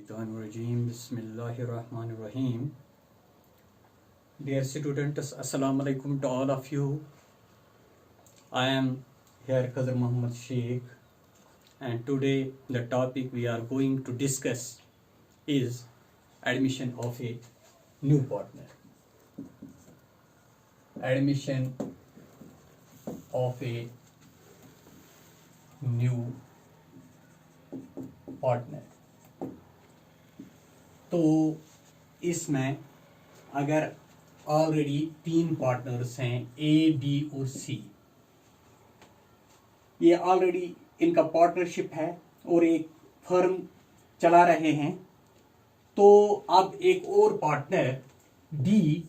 Minesh-shaytanir-rajim. Bismillahir-rahmanir-rahim. Dear students, Assalamu alaikum to all of you. I am here Qadr Muhammad Sheikh, and today the topic we are going to discuss is admission of a new partner. Admission of a new partner. तो इसमें अगर already 3 partners हैं ए, B और सी, ये already इनका partnership है और एक फर्म चला रहे हैं, तो अब एक और पार्टनर डी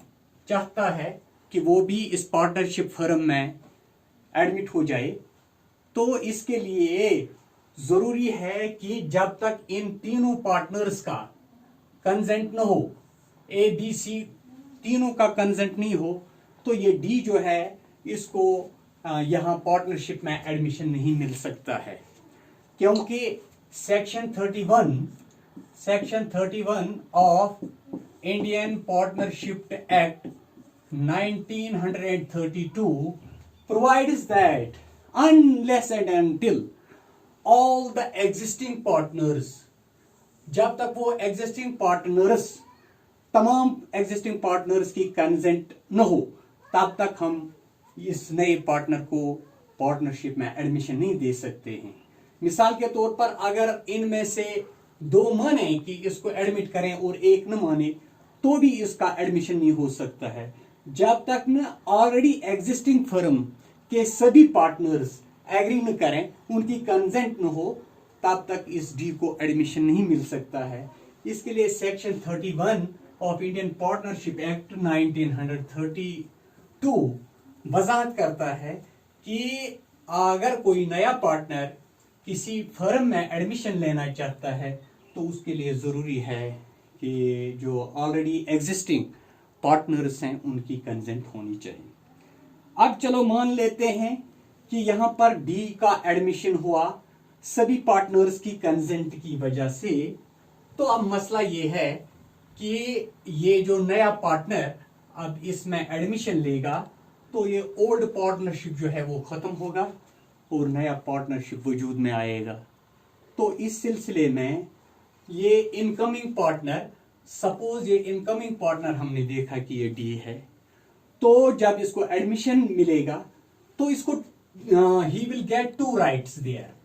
चाहता है कि वो भी इस पार्टनरशिप फर्म में एडमिट हो जाए। तो इसके लिए जरूरी है कि जब तक इन तीनों पार्टनर्स का कंसेंट न हो, ए बी सी तीनों का कंसेंट नहीं हो, तो ये डी जो है इसको यहाँ पार्टनरशिप में एडमिशन नहीं मिल सकता है, क्योंकि section 31 of Indian partnership act 1932 provides that unless and until all the existing partners, जब तक वो एग्जिस्टिंग पार्टनर्स तमाम एग्जिस्टिंग पार्टनर्स की कंसेंट न हो, तब तक हम इस नए पार्टनर को पार्टनरशिप में एडमिशन नहीं दे सकते हैं। मिसाल के तौर पर अगर इनमें से 2 माने कि इसको एडमिट करें और एक न माने, तो भी इसका एडमिशन नहीं हो सकता है। जब तक न ऑलरेडी एग्जिस्टिंग फर्म के सभी पार्टनर्स एग्री न करें, उनकी कंसेंट न हो, तब तक इस डी को एडमिशन नहीं मिल सकता है। इसके लिए section 31 of Indian partnership act 1932 वजाहत करता है कि अगर कोई नया पार्टनर किसी फर्म में एडमिशन लेना चाहता है, तो उसके लिए जरूरी है कि जो ऑलरेडी एग्जिस्टिंग पार्टनर्स हैं उनकी कंसेंट होनी चाहिए। अब चलो मान लेते हैं कि यहां पर डी का एडमिशन हुआ सभी पार्टनर्स की कंसेंट की वजह से। तो अब मसला ये है कि ये जो नया पार्टनर अब इसमें एडमिशन लेगा, तो ये ओल्ड पार्टनरशिप जो है वो खत्म होगा और नया पार्टनरशिप वजूद में आएगा। तो इस सिलसिले में ये इनकमिंग पार्टनर, सपोज ये इनकमिंग पार्टनर हमने देखा कि ये डी है, तो जब इसको एडमिशन मिलेगा तो इसको ही विल गेट 2 राइट्स देयर।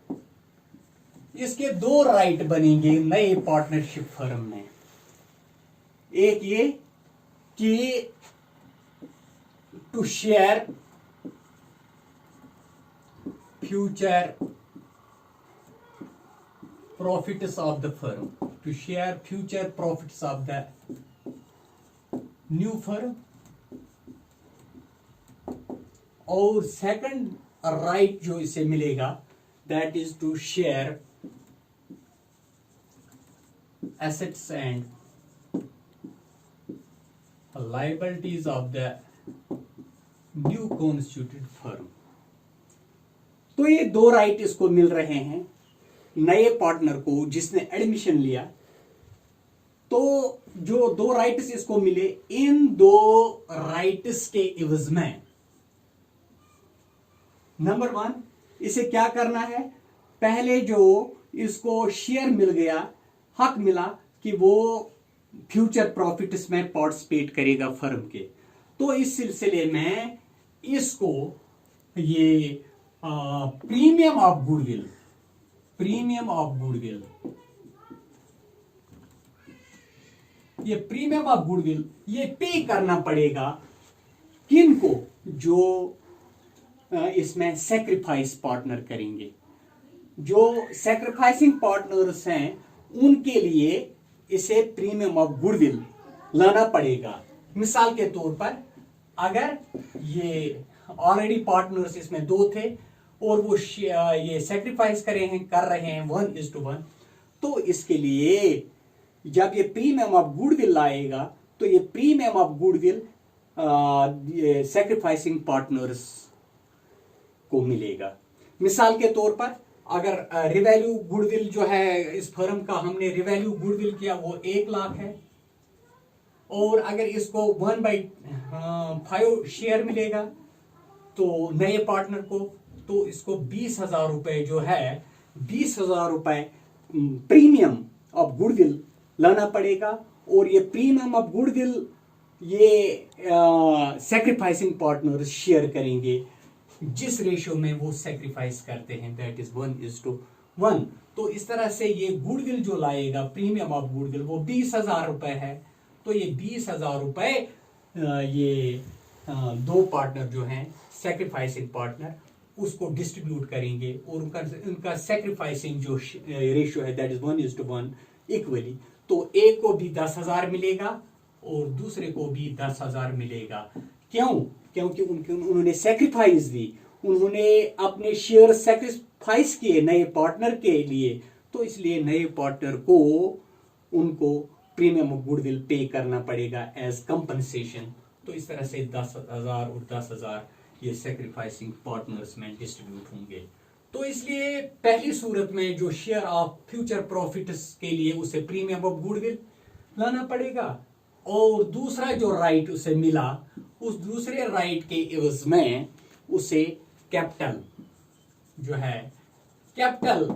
इसके 2 राइट बनेंगे नए पार्टनरशिप फर्म में। एक ये कि to share future profits of the firm, to share future profits of the new firm. और सेकंड राइट जो इसे मिलेगा, that is to share assets and liabilities of the new constituted firm। तो ये 2 राइट इसको मिल रहे हैं नए पार्टनर को जिसने एडमिशन लिया। तो जो 2 राइट्स इसको मिले, इन 2 राइट्स के इवज में नंबर 1 इसे क्या करना है, पहले जो इसको शेयर मिल गया, हक मिला कि वो फ्यूचर प्रॉफिट्स में पार्टिसिपेट करेगा फर्म के, तो इस सिलसिले में इसको ये प्रीमियम ऑफ गुडविल ये पे करना पड़ेगा किनको, जो इसमें सैक्रिफाइस पार्टनर करेंगे। जो सैक्रिफाइसिंग पार्टनर्स हैं उनके लिए इसे प्रीमियम ऑफ गुडविल लाना पड़ेगा। मिसाल के तौर पर अगर ये ऑलरेडी पार्टनर्स इसमें 2 थे और वो ये सैक्रिफाइस कर रहे हैं 1:1, तो इसके लिए जब ये प्रीमियम ऑफ गुडविल लाएगा, तो ये premium of goodwill sacrificing partners को मिलेगा। मिसाल के तौर पर अगर रिवैल्यू गुडविल जो है इस फर्म का हमने रिवैल्यू गुडविल किया वो 1 लाख है, और अगर इसको 1/5 शेयर मिलेगा तो नए पार्टनर को, तो इसको 20,000 रुपए जो है 20,000 रुपए प्रीमियम ऑफ गुडविल लाना पड़ेगा। और ये प्रीमियम ऑफ गुडविल ये सैक्रिफाइसिंग पार्टनर्स शेयर करेंगे जिस रेशियो में वो सैक्रिफाइस करते हैं, दैट इज 1:1। तो इस तरह से ये गुडविल जो लाएगा प्रीमियम ऑफ गुडविल वो 20,000 रुपए है। तो ये 20,000 रुपए ये दो पार्टनर जो हैं सैक्रिफाइसिंग पार्टनर उसको डिस्ट्रीब्यूट करेंगे, और उनका सैक्रिफाइसिंग जो रेशियो है दैट इज 1:1 इक्वली। तो एक को भी 10,000 मिलेगा और दूसरे को भी 10,000 मिलेगा। क्यों? क्योंकि उन्होंने सैक्रिफाइस दी, उन्होंने अपने शेयर सैक्रिफाइस किए नए पार्टनर के लिए, तो इसलिए नए पार्टनर को उनको प्रीमियम ऑफ गुडविल पे करना पड़ेगा एज कंपनसेशन। तो इस तरह से 10,000 और 10,000 ये सैक्रिफाइसिंग पार्टनर्स में डिस्ट्रीब्यूट होंगे। तो इसलिए पहली सूरत में जो शेयर ऑफ फ्यूचर प्रॉफिट्स के लिए उसे प्रीमियम ऑफ गुडविल लाना पड़ेगा, और दूसरा जो राइट उसे मिला उस दूसरे राइट के एवज में उसे कैपिटल जो है कैपिटल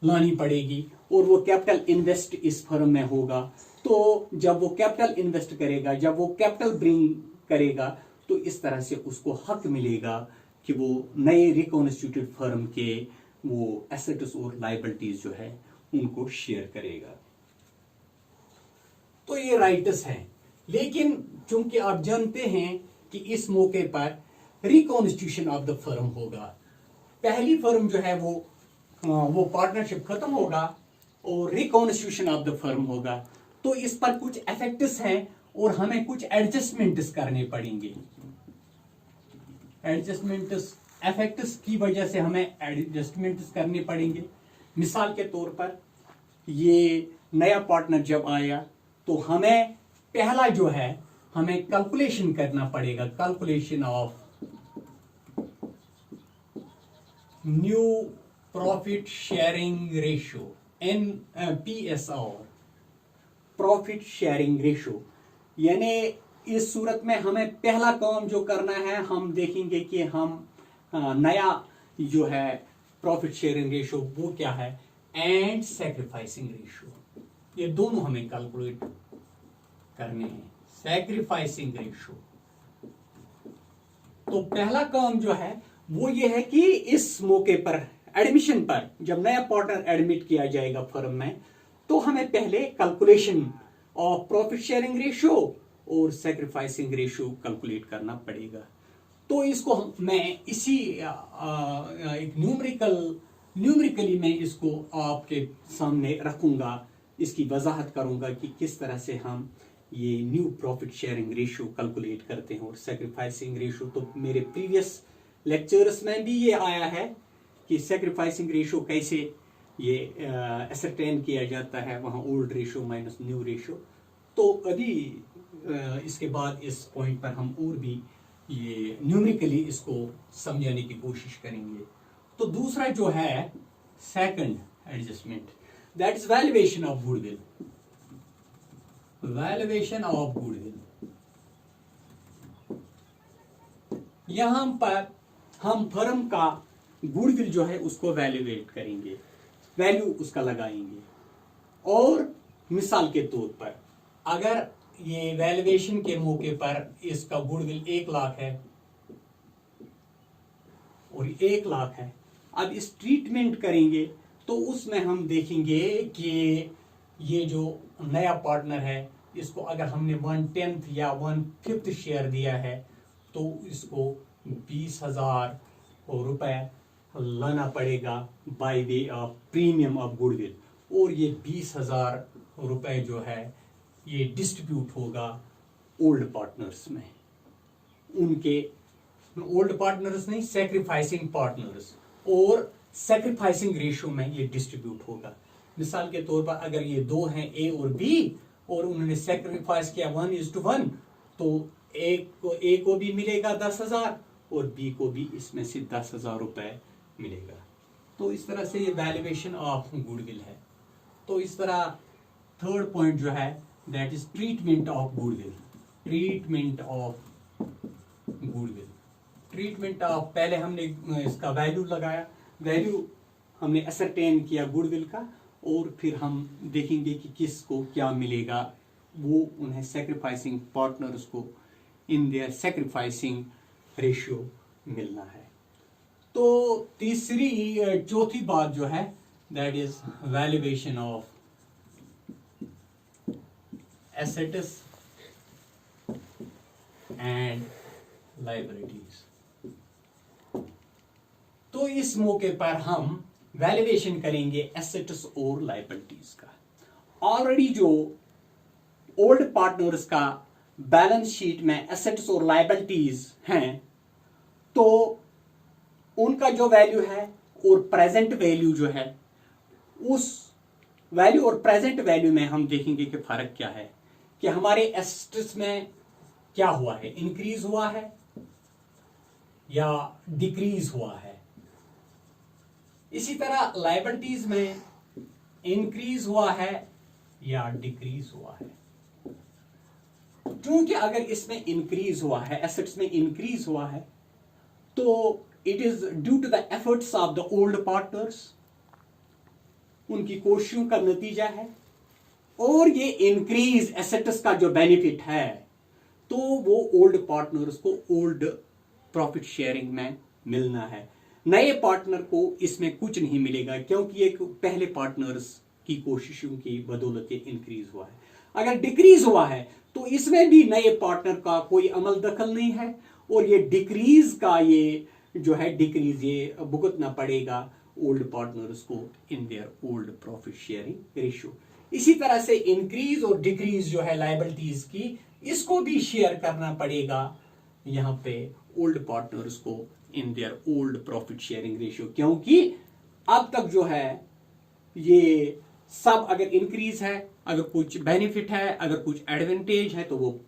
लानी पड़ेगी, और वो कैपिटल इन्वेस्ट इस फर्म में होगा। तो जब वो कैपिटल इन्वेस्ट करेगा, जब वो कैपिटल ब्रिंग करेगा, तो इस तरह से उसको हक मिलेगा कि वो नए रिकॉन्स्टिट्यूटेड फर्म के वो एसेट्स और लायबिलिटीज जो है उनको शेयर करेगा। तो ये राइट्स हैं, लेकिन चूंकि आप जानते हैं कि इस मौके पर रिकॉन्स्टिट्यूशन ऑफ द फर्म होगा, पहली फर्म जो है वो पार्टनरशिप खत्म होगा और रिकॉन्स्टिट्यूशन ऑफ द फर्म होगा। तो इस पर कुछ इफेक्ट्स हैं और हमें कुछ एडजस्टमेंट्स करने पड़ेंगे। एडजस्टमेंट्स इफेक्ट्स की वजह से हमें एडजस्टमेंट्स करने पड़ेंगे। मिसाल के तौर पर ये नया पार्टनर जब आया तो हमें पहला जो है हमें कैलकुलेशन करना पड़ेगा, calculation of new profit sharing ratio NPSR, profit sharing ratio. यानी इस सूरत में हमें पहला काम जो करना है, हम देखेंगे कि हम नया जो है प्रॉफिट शेयरिंग रेशियो वो क्या है, एंड सैक्रिफाइसिंग रेशियो, ये दोनों हमें कैलकुलेट करने हैं। सैक्रिफाइसिंग रेशियो, तो पहला काम जो है वो ये है कि इस मौके पर एडमिशन पर जब नया पार्टनर एडमिट किया जाएगा फर्म में, तो हमें पहले calculation of profit sharing ratio और सैक्रिफाइसिंग रेशियो कैलकुलेट करना पड़ेगा। तो इसको मैं इसी एक न्यूमेरिकली मैं इसको आपके सामने रखूंगा, इसकी वजाहत करूंगा कि किस तरह से हम ये new profit sharing ratio calculate करते हैं। और सैक्रिफाइसिंग रेशियो तो मेरे प्रीवियस लेक्चर्स में भी ये आया है कि सैक्रिफाइसिंग रेशियो कैसे ये एसरटेन किया जाता है, वहाँ old ratio minus new ratio. तो अभी इसके बाद इस पॉइंट पर हम और भी ये न्यूमेरिकली इसको समझाने की कोशिश करेंगे। तो दूसरा जो है second adjustment, that is valuation of goodwill. Valuation of goodwill, यहां पर हम फर्म का गुडविल जो है उसको वैल्यूएट करेंगे, वैल्यू उसका लगाएंगे। और मिसाल के तौर पर अगर ये वैल्यूएशन के मौके पर इसका गुडविल 1 लाख है और 1 लाख है, अब इस ट्रीटमेंट करेंगे तो उसमें हम देखेंगे कि ये जो नया पार्टनर है इसको अगर हमने 1/10 या 1/5 शेयर दिया है तो इसको 20,000 रुपए लाना पड़ेगा by way of premium of goodwill. और ये 20,000 रुपए जो है ये डिस्ट्रीब्यूट होगा ओल्ड पार्टनर्स में, उनके ओल्ड पार्टनर्स नहीं, सैक्रिफाइसिंग पार्टनर्स, और सैक्रिफाइसिंग रेशियो में ये डिस्ट्रीब्यूट होगा। मिसाल के तौर पर अगर ये दो हैं ए और बी और उन्होंने सैक्रिफाइस किया 1:1, तो ए को भी मिलेगा 10,000 और बी को भी इसमें से 10,000 रुपए मिलेगा। तो इस तरह से ये वैल्यूएशन ऑफ गुडविल है। तो इस तरह थर्ड पॉइंट जो है that is treatment of goodwill. Treatment of goodwill, treatment of, पहले हमने इसका वैल्यू लगाया, वैल्यू हमने असरटेन किया गुडविल का, और फिर हम देखेंगे कि किसको क्या मिलेगा, वो उन्हें सैक्रिफाइसिंग पार्टनर्स को इन देयर सैक्रिफाइसिंग रेशियो मिलना है। तो चौथी बात जो है that is valuation of assets and liabilities. तो इस मौके पर हम वैल्यूएशन करेंगे एसेट्स और लायबिलिटीज का। ऑलरेडी जो ओल्ड पार्टनर्स का बैलेंस शीट में एसेट्स और लायबिलिटीज हैं, तो उनका जो वैल्यू है और प्रेजेंट वैल्यू जो है, उस वैल्यू और प्रेजेंट वैल्यू में हम देखेंगे कि फर्क क्या है, कि हमारे एसेट्स में क्या हुआ है, इंक्रीज हुआ है या डिक्रीज हुआ है। इसी तरह लायबिलिटीज में इंक्रीज हुआ है या डिक्रीज हुआ है। क्योंकि अगर इसमें इंक्रीज हुआ है, एसेट्स में इंक्रीज हुआ है, तो it is due to the efforts of the old partners, उनकी कोशिशों का नतीजा है। और ये इंक्रीज एसेट्स का जो बेनिफिट है, तो वो ओल्ड पार्टनर्स को ओल्ड प्रॉफिट शेयरिंग में मिलना है। नए पार्टनर को इसमें कुछ नहीं मिलेगा, क्योंकि एक पहले पार्टनर्स की कोशिशों की बदौलत इंक्रीज हुआ है। अगर डिक्रीज हुआ है तो इसमें भी नए पार्टनर का कोई अमल दखल नहीं है, और ये डिक्रीज का ये जो है डिक्रीज ये भुगतना पड़ेगा ओल्ड पार्टनर्स को in their old profit sharing ratio. इसी तरह से इंक्रीज और डिक्रीज जो है लायबिलिटीज की, इसको भी शेयर करना पड़ेगा यहां पे ओल्ड पार्टनर्स को in their old profit sharing ratio, क्योंकि अब तक जो है ये सब अगर इंक्रीज है, अगर कुछ बेनिफिट है, अगर कुछ एडवांटेज है, तो वो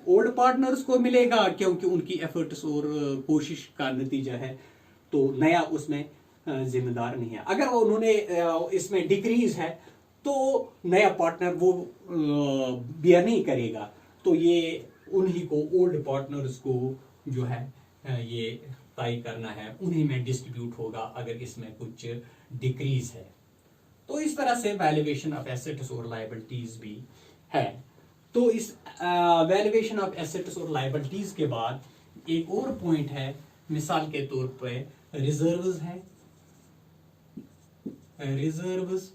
ओल्ड पार्टनर्स को मिलेगा, क्योंकि उनकी एफर्ट्स और कोशिश का नतीजा है। तो नया उसमें जिम्मेदार नहीं है। अगर उन्होंने इसमें डिक्रीज है, तो नया पार्टनर वो बियर नहीं करेगा, तो ये उन्हीं को ओल्ड पार्टनर्स को जो है ये तय करना है, उन्हीं में डिस्ट्रीब्यूट होगा अगर इसमें कुछ डिक्रीज है। तो इस तरह से वैल्यूएशन ऑफ एसेट्स और लायबिलिटीज भी है। तो इस वैल्यूएशन ऑफ एसेट्स और लायबिलिटीज के बाद एक और पॉइंट है, मिसाल के तौर पर रिजर्व्स है। Reserves,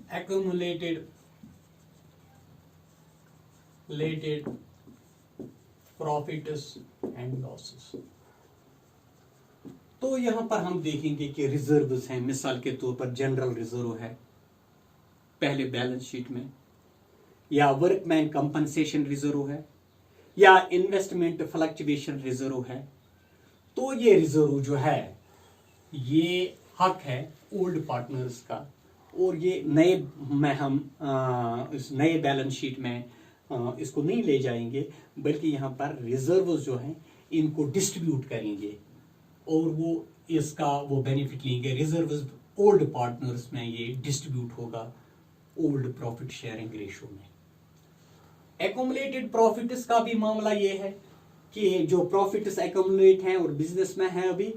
accumulated profits and losses। तो यहां पर हम देखेंगे कि रिजर्व्स हैं, मिसाल के तौर पर जनरल रिजर्व है पहले बैलेंस शीट में, या वर्कमैन कंपनसेशन रिजर्व है, या इन्वेस्टमेंट फ्लक्चुएशन रिजर्व है। तो ये रिजर्व जो है ये हक है ओल्ड पार्टनर्स का, और ये नए में हम इस नए बैलेंस शीट में इसको नहीं ले जाएंगे, बल्कि यहाँ पर रिजर्व्स जो हैं इनको डिस्ट्रीब्यूट करेंगे, और वो इसका वो बेनिफिट लेंगे। रिजर्व्स ओल्ड पार्टनर्स में ये डिस्ट्रीब्यूट होगा ओल्ड प्रॉफिट शेयरिंग रेशियो में। एक्यूमुलेटेड प्रॉफिट्स का भी मामला ये है कि जो प्रॉफिट्स एक्यूमुलेट हैं और बिजनेस में है अभी,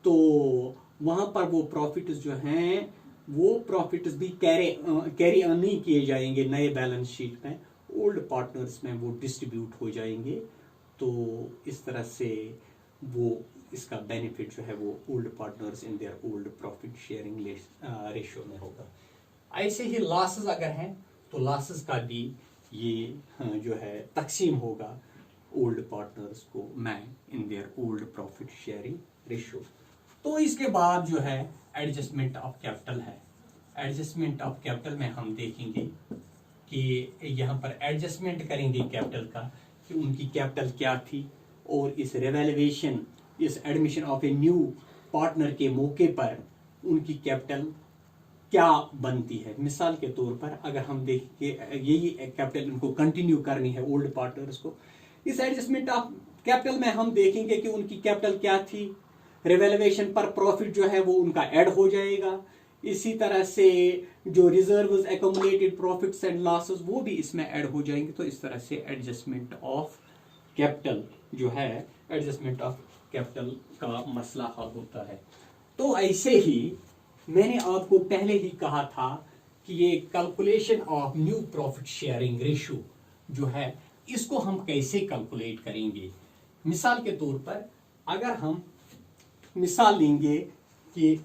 तो वहां पर वो प्रॉफिट्स जो हैं वो प्रॉफिट्स भी कैरी ऑन नहीं किए जाएंगे नए बैलेंस शीट में, ओल्ड पार्टनर्स में वो डिस्ट्रीब्यूट हो जाएंगे। तो इस तरह से वो इसका बेनिफिट जो है वो old partners in their old profit sharing ratio में होगा। ऐसे ही लॉसेस अगर हैं तो लॉसेस का भी ये जो है तकसीम होगा ओल्ड पार्टनर्स को में in their old profit sharing ratio. तो इसके बाद जो है एडजस्टमेंट ऑफ कैपिटल है। एडजस्टमेंट ऑफ कैपिटल में हम देखेंगे कि यहाँ पर एडजस्टमेंट करेंगे कैपिटल का, कि उनकी कैपिटल क्या थी, और इस रिवैल्यूएशन, इस admission of a new partner के मौके पर उनकी कैपिटल क्या बनती है। मिसाल के तौर पर अगर हम देखें यही कैपिटल इनको कंटिन्यू करनी है ओल्ड पार्टनर्स को, इस एडजस्टमेंट ऑफ कैपिटल में हम देखेंगे कि उनकी कैपिटल क्या थी, रिवैल्यूएशन पर प्रॉफिट जो है वो उनका ऐड हो जाएगा। इसी तरह से जो reserves, accumulated profits and losses वो भी इसमें ऐड हो जाएंगे। तो इस तरह से एडजस्टमेंट ऑफ कैपिटल जो है, एडजस्टमेंट ऑफ कैपिटल का मसला हल होता है। तो ऐसे ही मैंने आपको पहले ही कहा था कि ये calculation of new profit sharing ratio जो है इसको हम कैसे कैलकुलेट करेंगे। मिसाल के तौर पर अगर हम मिसाल लेंगे कि